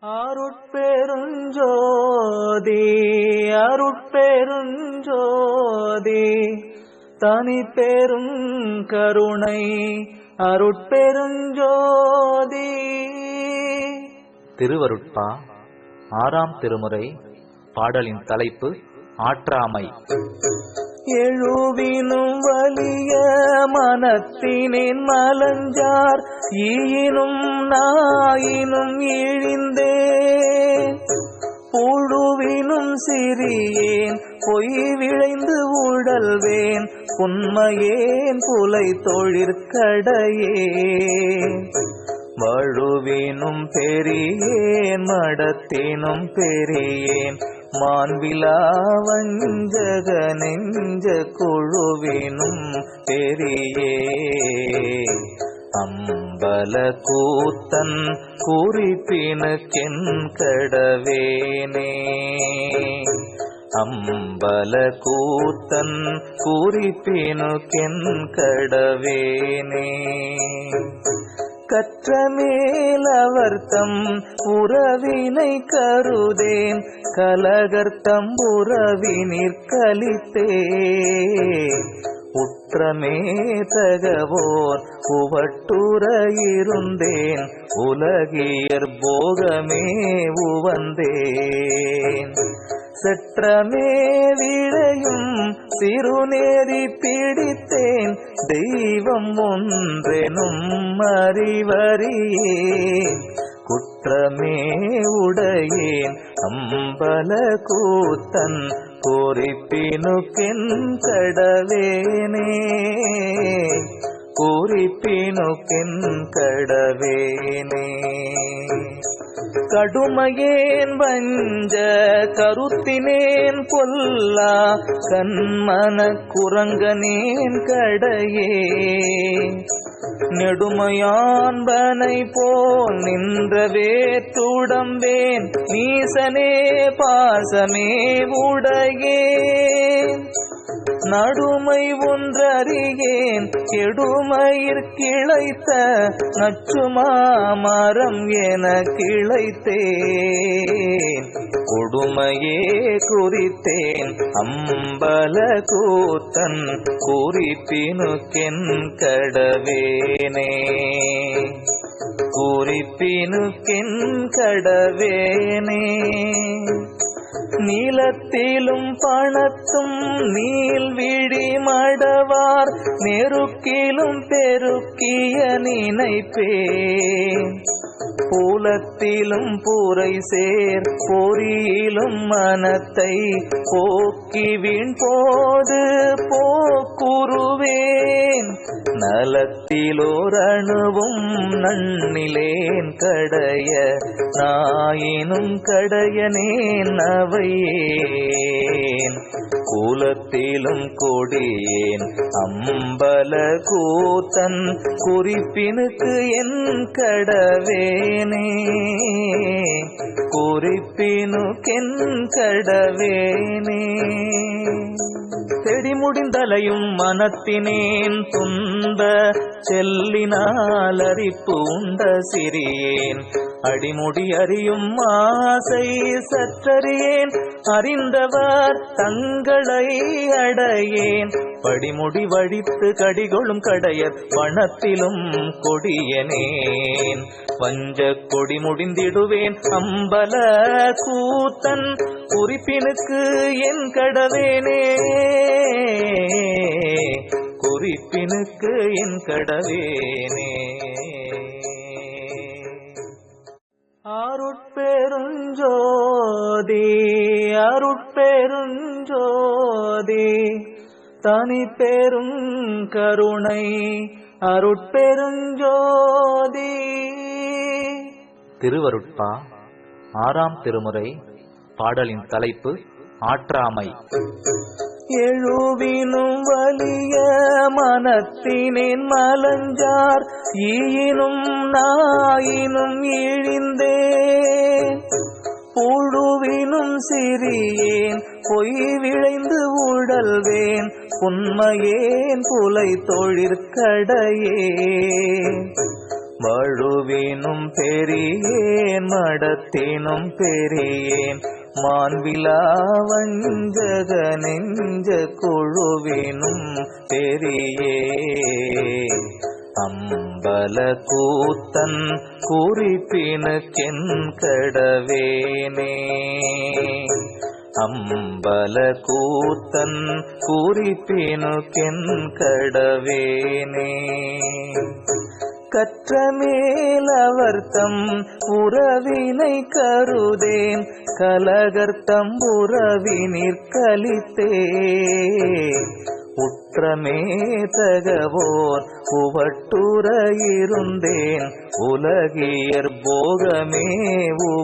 அருட்பெருஞ்சோதி அருட்பெருஞ்சோதி தனி பெரும் கருணை அருட்பெருஞ்சோதி. திருவருட்பா ஆறாம் திருமுறை. பாடலின் தலைப்பு ஆற்றாமை. எழுவினும் வலிய மனத்தினின் மலஞ்சார் ஈயினும் நாயினும் இழிந்தே புழுவினும் சிறியேன் பொய் விளைந்து உழல்வேன் உண்மையேன் புலை தொழிற்கடையே வழுவினும் பெரியேன் மடத்தினும் பெரியேன் மாண்பிலா வஞ்சக நெஞ்ச குழுவினும் பெரியே அம்பல கூத்தன் குறிப்பினுக்கென் கடவேனே அம்பல கூத்தன் குறிப்பினுக்கென் கடவேனே கற்றமேலவர்த்தம் உறவினை கருதேன் கலகர்த்தம் உறவினிற் கலித்தே உற்றமே தகவோர் உவட்டுற இருந்தேன் உலகியற் போகமே உவந்தேன் செற்றமே விழையும் சிறுநேரி பிடித்தேன் தெய்வம் ஒன்றெனும் அறிவறியேன் குற்றமே உடையேன் அம்பல கூத்தன் குறிப்பினுக்கென் கடவேனே குறிப்பினுக்கென் கடவேனே கடுமையேன் வஞ்ச கருத்தினேன் பொல்லா கண்மன குரங்கனேன் கடையே நெடுமையான்பனை போல் நின்ற வேற்றுடம்பேன் நீசனே பாசமே உடையேன் நடுமை ஒன்றறியேன் கெடுமயிற் கிளைத்த நச்சுமாமரம் என கிளைத்தேன் கொடுமையே குறித்தேன் அம்பல கூத்தன் குறிப்பினுக்கென் கடவேனே குறிப்பினுக்கென் கடவேனே நீலத்திலும் பணத்தும் நீள்விழி மடவார் நெருக்கிலும் பெருக்கிய நினைப்பேன் பூலத்திலும் பூரை சேர் பொறியிலும் மனத்தை போக்கி வீண் போது போக்குருவேன் நலத்திலோர் அணுவும் நன்னிலேன் கடைய நாயினும் கடையனேன் அவையேன் கூலத்திலும் கொடியேன் அம்பல கூத்தன் குறிப்பினுக்கு என் கடவேனே குறிப்பினுக்கென் கடவேனே செடி முடிந்தலையும் மனத்தினேன் துன்ப செல்லினால் அரிப்பு உண்ட சிறியேன் அடிமுடி அறியும் ஆசை சற்றறியேன் அறிந்தவர் தங்களை அடையேன் படிமுடி வடித்து கடிகொளும் கடையர் பணத்திலும் கொடியனேன் வஞ்ச கொடி முடிந்திடுவேன் அம்பல கூத்தன் குறிப்பினுக்கு என் கடவேனே குறிப்பினுக்கு என் கடவேனே. அருட்பெருஞ்சோதி அருட்பெருஞ்சோதி தனி பெரும் கருணை அருட்பெருஞ்சோதி. திருவருட்பா ஆறாம் திருமுறை. பாடலின் தலைப்பு ஆற்றாமை. எழுவினும் வலிய மனத்தினின் மலஞ்சார் ஈயினும் நாயினும் இழிந்தே புழுவினும் சிறியேன் பொய் விளைந்து உழல்வேன் உண்மையேன் புலை தொழிற்கடையே வழுவினும் பெரியேன் மடத்தினும் பெரியேன் மாண்பிலா வஞ்சக நெஞ்ச குழுவினும் பெரியே அம்பல கூத்தன் குறிப்பினுக்கென் கடவேனே அம்பல கூத்தன் குறிப்பினுக்கென் கடவேனே கற்றமேலவர்த்தம் உறவினை கருதேன் கலகர்த்தம் உறவினிற் கலித்தே உற்றமே தகவோர் உவட்டுற இருந்தேன் உலகியற் போகமே